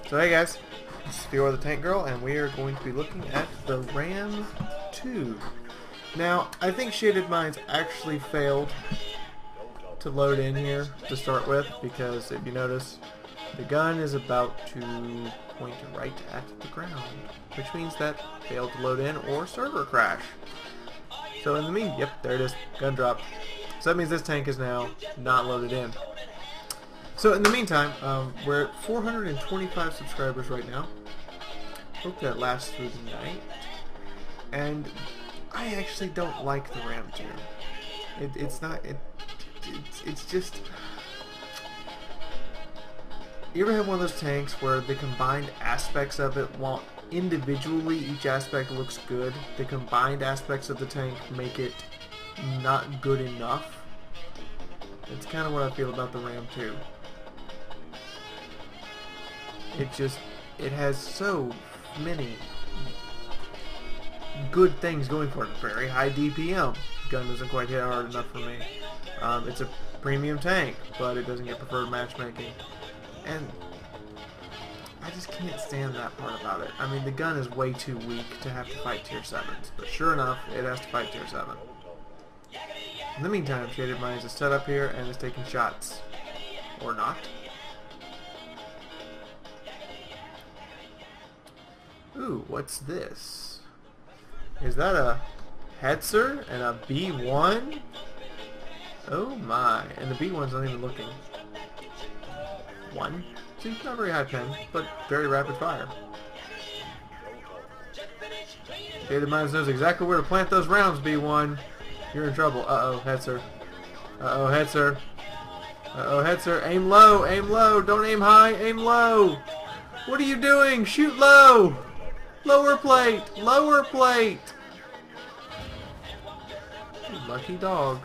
So hey guys, this is Fiaura the Tank Girl, and we are going to be looking at the Ram 2. Now, I think Shaded Mines actually failed to load in here to start with, because if you notice, the gun is about to point right at the ground, which means that failed to load in or server crash. So in the meantime, yep, there it is, gun drop. So that means this tank is now not loaded in. So in the meantime, we're at 425 subscribers right now. Hope that lasts through the night. And I actually don't like the Ram 2. It's just... You ever have one of those tanks where the combined aspects of it, while individually each aspect looks good, the combined aspects of the tank make it not good enough? It's kind of what I feel about the Ram 2. It has so many good things going for it. Very high DPM. Gun doesn't quite hit hard enough for me. It's a premium tank, but it doesn't get preferred matchmaking. And I just can't stand that part about it. I mean, the gun is way too weak to have to fight tier 7s, but sure enough, it has to fight tier 7. In the meantime, Shaded Mines is set up here and is taking shots. Or not. Ooh, what's this? Is that a Hetzer and a B1? Oh my, and the B1's not even looking. One. See, not very high pen, but very rapid fire. Shaded Mines knows exactly where to plant those rounds, B1. You're in trouble. Uh-oh, Hetzer. Uh-oh, Hetzer. Uh-oh, Hetzer. Aim low, aim low. Don't aim high, aim low. What are you doing? Shoot low. Lower plate, lower plate. Lucky dog.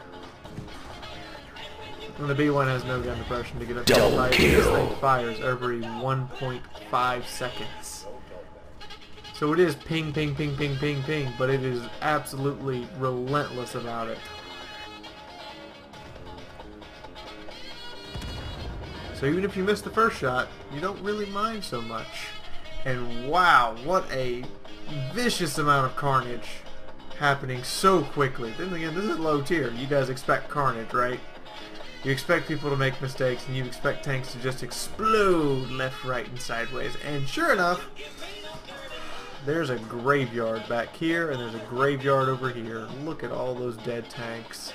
And the B1 has no gun depression to get up to the fight. This thing fires every 1.5 seconds. So it is ping, ping, ping, ping, ping, ping, but it is absolutely relentless about it. So even if you miss the first shot, you don't really mind so much. And wow, what a vicious amount of carnage happening so quickly. Then again, this is low tier. You guys expect carnage, right? You expect people to make mistakes, and you expect tanks to just explode left, right, and sideways. And sure enough, there's a graveyard back here, and there's a graveyard over here. Look at all those dead tanks.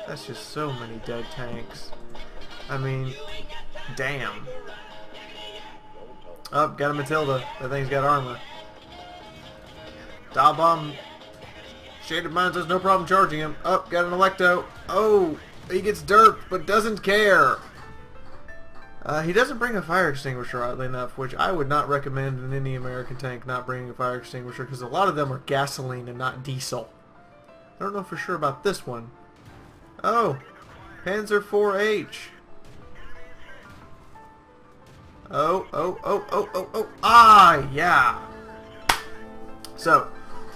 That's just so many dead tanks. I mean, damn. Oh, got a Matilda. That thing's got armor. Dial bomb. Shaded Mines has no problem charging him. Oh, got an Electo. Oh, he gets derped, but doesn't care. He doesn't bring a fire extinguisher, oddly enough, which I would not recommend in any American tank not bringing a fire extinguisher, because a lot of them are gasoline and not diesel. I don't know for sure about this one. Oh, Panzer 4H. Oh, oh, oh, oh, oh, oh. Ah, yeah. So,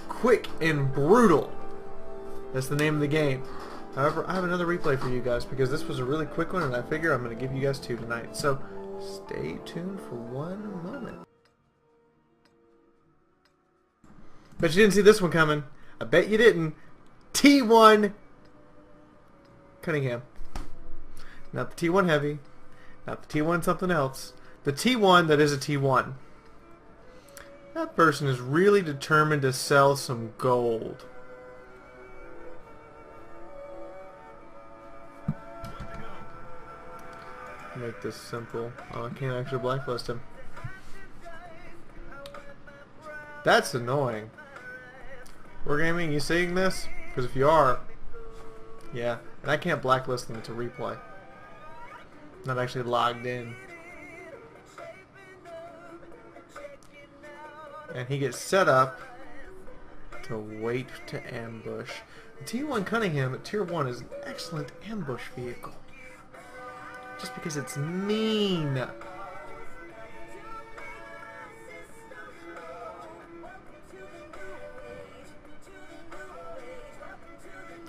quick and brutal. That's the name of the game. However, I have another replay for you guys because this was a really quick one, and I figure I'm going to give you guys two tonight. So, stay tuned for one moment. Bet you didn't see this one coming. I bet you didn't. T1 Cunningham. Not the T1 Heavy. Not the T1 something else. The T1 that is a T1. That person is really determined to sell some gold. Make this simple. Oh, I can't actually blacklist him. That's annoying. Wargaming, you seeing this? Because if you are, yeah. And I can't blacklist them to replay. Not actually logged in. And he gets set up to wait to ambush. The T1 Cunningham at Tier 1 is an excellent ambush vehicle. Just because it's mean.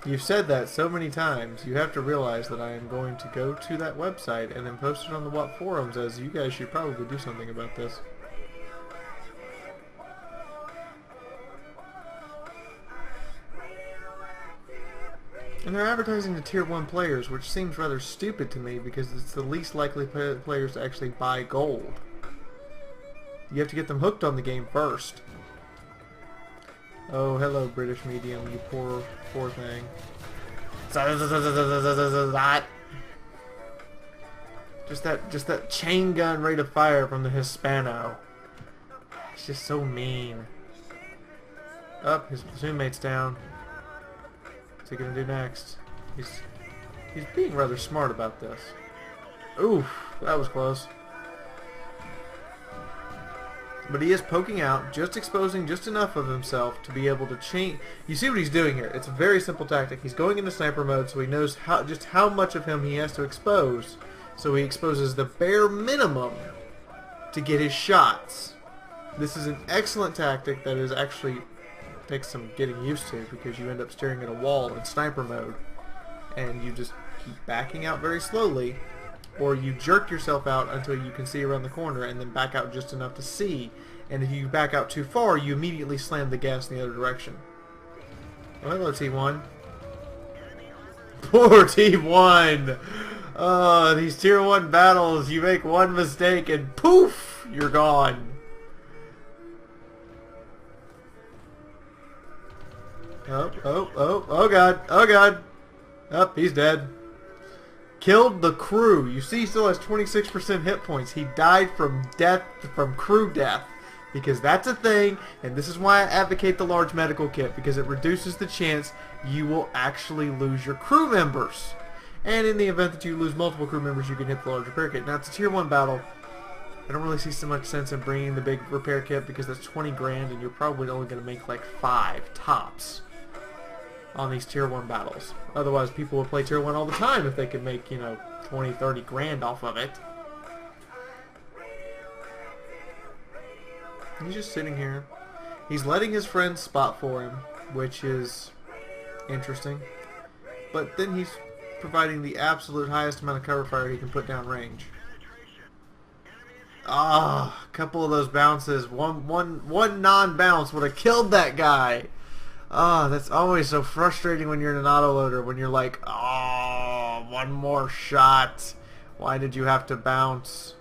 You've said that so many times, you have to realize that I am going to go to that website and then post it on the WoT forums, as you guys should probably do something about this. And they're advertising to Tier 1 players, which seems rather stupid to me because it's the least likely players to actually buy gold. You have to get them hooked on the game first. Oh, hello, British medium, you poor thing. Just that chain gun rate of fire from the Hispano. It's just so mean. Up, his platoon mate's down. What's he gonna do next? He's being rather smart about this. Oof, that was close. But he is poking out, just exposing just enough of himself to be able to change. You see what he's doing here? It's a very simple tactic. He's going into sniper mode, so he knows just how much of him he has to expose. So he exposes the bare minimum to get his shots. This is an excellent tactic that is actually takes some getting used to, because you end up staring at a wall in sniper mode and you just keep backing out very slowly, or you jerk yourself out until you can see around the corner and then back out just enough to see, and if you back out too far you immediately slam the gas in the other direction. Oh, hello T1. Poor T1! These tier 1 battles, you make one mistake and poof, you're gone. Oh god, oh god. Oh, he's dead. Killed the crew. You see he still has 26% hit points. He died from crew death. Because that's a thing, and this is why I advocate the large medical kit, because it reduces the chance you will actually lose your crew members. And in the event that you lose multiple crew members, you can hit the large repair kit. Now, it's a tier 1 battle. I don't really see so much sense in bringing the big repair kit, because that's 20 grand, and you're probably only going to make like 5 tops on these tier 1 battles. Otherwise, people will play tier 1 all the time if they could make, 20, 30 grand off of it. He's just sitting here. He's letting his friends spot for him, which is interesting. But then he's providing the absolute highest amount of cover fire he can put down range. Ah, a couple of those bounces. One non-bounce would have killed that guy. Ah, that's always so frustrating when you're in an autoloader, when you're like, oh, one more shot. Why did you have to bounce?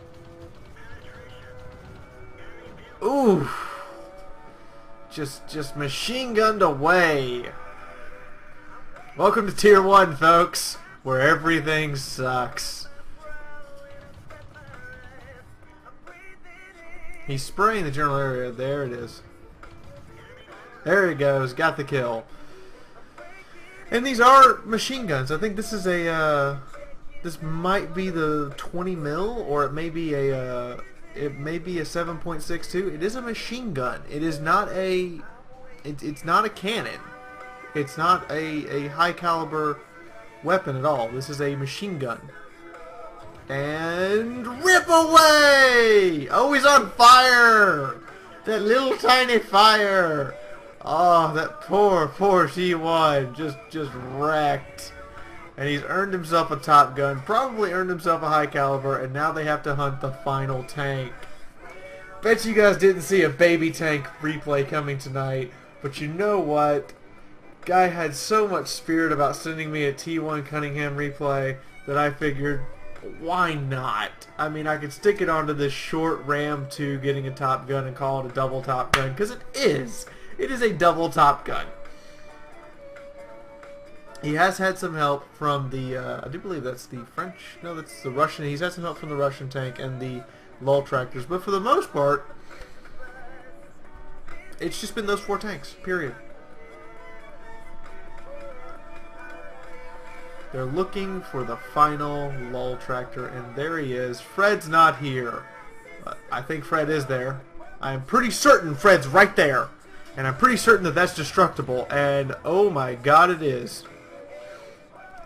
Ooh. Just machine gunned away. Welcome to tier 1, folks, where everything sucks. He's spraying the general area. There it is. There he goes. Got the kill. And these are machine guns. I think this is a this might be the 20 mil, or it may be a 7.62. It is a machine gun. It is not a it's not a cannon. It's not a high caliber weapon at all. This is a machine gun. And rip away! Oh, he's on fire! That little tiny fire! Oh, that poor T1 just wrecked. And he's earned himself a top gun, probably earned himself a high caliber, and now they have to hunt the final tank. Bet you guys didn't see a baby tank replay coming tonight, but you know what? Guy had so much spirit about sending me a T1 Cunningham replay that I figured, why not? I mean, I could stick it onto this short Ram 2 getting a top gun and call it a double top gun, because it is. It is a double top gun. He has had some help from the, I do believe that's the French, no, that's the Russian. He's had some help from the Russian tank and the lull tractors, but for the most part, it's just been those 4 tanks, period. They're looking for the final lull tractor, and there he is. Fred's not here. But I think Fred is there. I'm pretty certain Fred's right there. And I'm pretty certain that that's destructible, and oh my god, it is.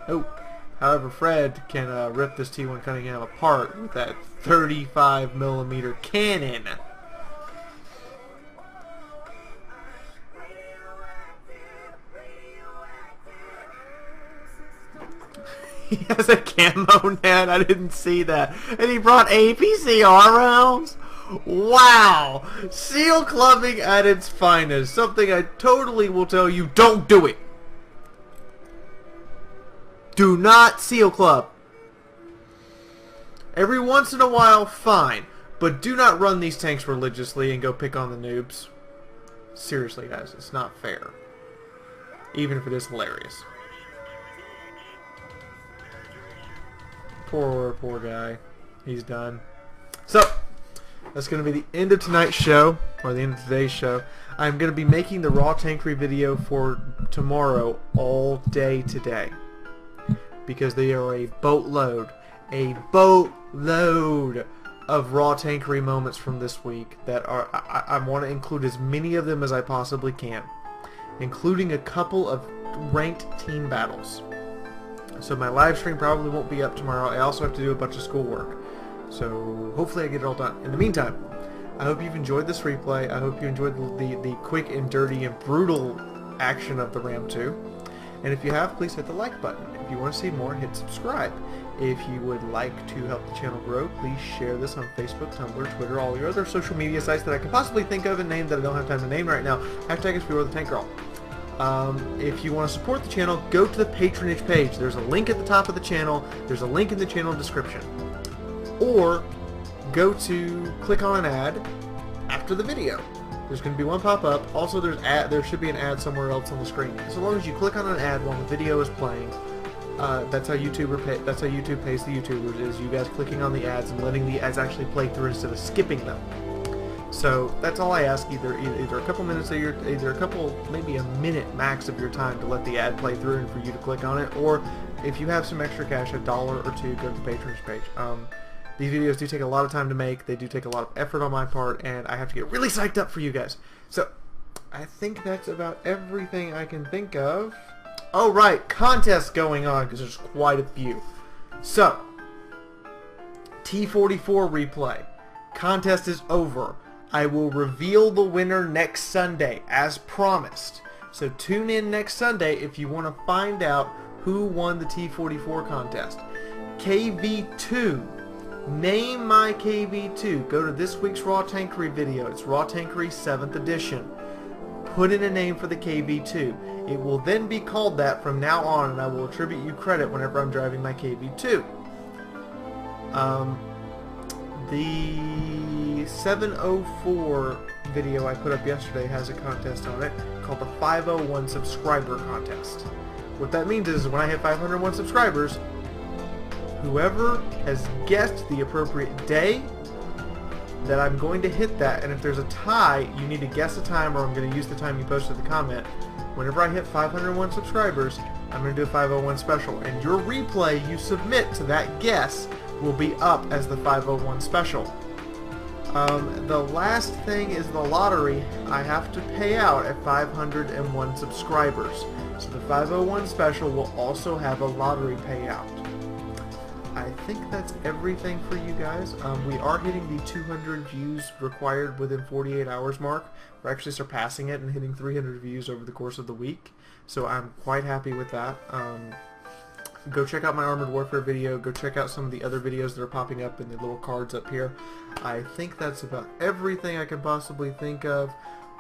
Oh, however, Fred can rip this T1 Cunningham apart with that 35mm cannon. He has a camo net, I didn't see that. And he brought APCR rounds? Wow! Seal clubbing at its finest. Something I totally will tell you, don't do it! Do not Seal Club. Every once in a while, fine. But do not run these tanks religiously and go pick on the noobs. Seriously, guys, it's not fair. Even if it is hilarious. Poor guy. He's done. So, that's going to be the end of tonight's show, or the end of today's show. I'm going to be making the raw tankery video for tomorrow all day today. Because they are a boatload of raw tankery moments from this week that are, I want to include as many of them as I possibly can, including a couple of ranked team battles. So my live stream probably won't be up tomorrow. I also have to do a bunch of schoolwork, so hopefully I get it all done. In the meantime, I hope you've enjoyed this replay. I hope you enjoyed the quick and dirty and brutal action of the Ram 2. And if you have, please hit the like button. If you want to see more, hit subscribe. If you would like to help the channel grow, please share this on Facebook, Tumblr, Twitter, all your other social media sites that I can possibly think of and name that I don't have time to name right now. Hashtag is fiaurathetankgirl. If you want to support the channel, go to the patronage page. There's a link at the top of the channel. There's a link in the channel description. Or go to click on an ad after the video. There's going to be one pop-up. Also, there should be an ad somewhere else on the screen. So long as you click on an ad while the video is playing, that's how YouTube pays the YouTubers, is you guys clicking on the ads and letting the ads actually play through instead of skipping them. So that's all I ask. Either a couple minutes of your, maybe a minute max of your time to let the ad play through and for you to click on it. Or if you have some extra cash, $1 or $2, go to the patronage page. These videos do take a lot of time to make. They do take a lot of effort on my part, and I have to get really psyched up for you guys. So, I think that's about everything I can think of. Oh, right, contests going on, because there's quite a few. So, T44 replay. Contest is over. I will reveal the winner next Sunday, as promised. So, tune in next Sunday if you want to find out who won the T44 contest. KV2. Name my KV2. Go to this week's Raw Tankery video. It's Raw Tankery 7th edition. Put in a name for the KV2. It will then be called that from now on, and I will attribute you credit whenever I'm driving my KV2. The 704 video I put up yesterday has a contest on it called the 501 subscriber contest. What that means is when I hit 501 subscribers, whoever has guessed the appropriate day that I'm going to hit that, and if there's a tie, you need to guess a time, or I'm going to use the time you posted in the comment. Whenever I hit 501 subscribers, I'm going to do a 501 special, and your replay you submit to that guess will be up as the 501 special. The last thing is the lottery. I have to pay out at 501 subscribers, so the 501 special will also have a lottery payout. I think that's everything for you guys. We are hitting the 200 views required within 48 hours mark. We're actually surpassing it and hitting 300 views over the course of the week. So I'm quite happy with that. Go check out my Armored Warfare video. Go check out some of the other videos that are popping up in the little cards up here. I think that's about everything I can possibly think of.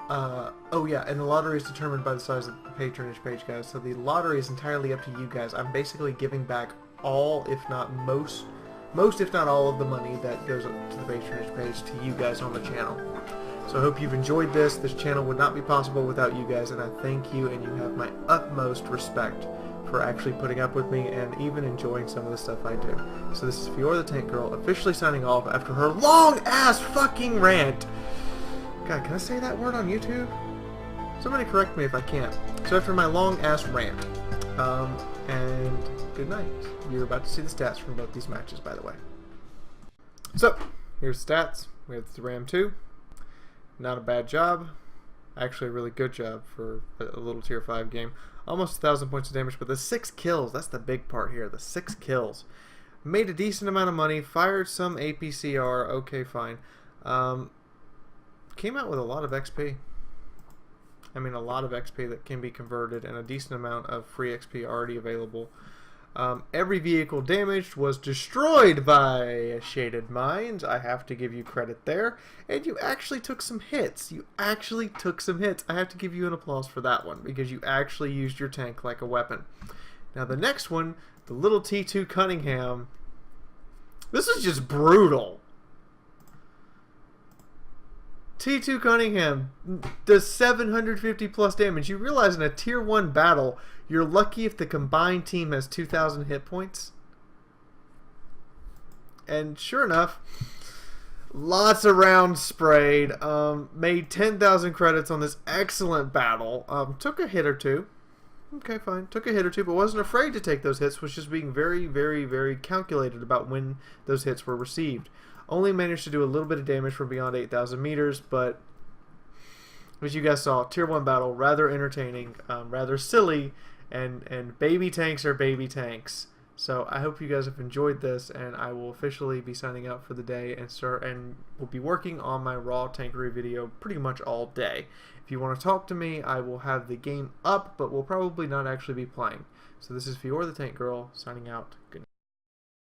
Oh yeah, and the lottery is determined by the size of the patronage page, guys. So the lottery is entirely up to you guys. I'm basically giving back all, if not most if not all of the money that goes up to the patronage page to you guys on the channel. So I hope you've enjoyed this. This channel would not be possible without you guys, and I thank you, and you have my utmost respect for actually putting up with me and even enjoying some of the stuff I do. So this is Fiaura the Tank Girl officially signing off after her long ass fucking rant. God, can I say that word on YouTube? Somebody correct me if I can't. So after my long ass rant, and good night. You're about to see the stats from both these matches, by the way. So, here's the stats. We have the Ram 2. Not a bad job. Actually, a really good job for a little tier 5 game. Almost 1,000 points of damage, but the 6 kills, that's the big part here. The 6 kills. Made a decent amount of money. Fired some APCR. Okay, fine. Came out with a lot of XP. I mean, a lot of XP that can be converted, and a decent amount of free XP already available. Every vehicle damaged was destroyed by Shaded Mines. I have to give you credit there. And you actually took some hits. You actually took some hits. I have to give you an applause for that one, because you actually used your tank like a weapon. Now the next one, the little T2 Cunningham. This is just brutal. T2 Cunningham does 750 plus damage. You realize in a tier 1 battle, you're lucky if the combined team has 2,000 hit points. And sure enough, lots of rounds sprayed. Made 10,000 credits on this excellent battle. Took a hit or two. Okay, fine. Took a hit or two, but wasn't afraid to take those hits. Was just being very, very, very calculated about when those hits were received. Only managed to do a little bit of damage from beyond 8,000 meters, but as you guys saw, tier 1 battle, rather entertaining, rather silly, and baby tanks are baby tanks. So I hope you guys have enjoyed this, and I will officially be signing out for the day and will be working on my raw tankery video pretty much all day. If you want to talk to me, I will have the game up, but we'll probably not actually be playing. So this is Fiaura the Tank Girl signing out. Good night.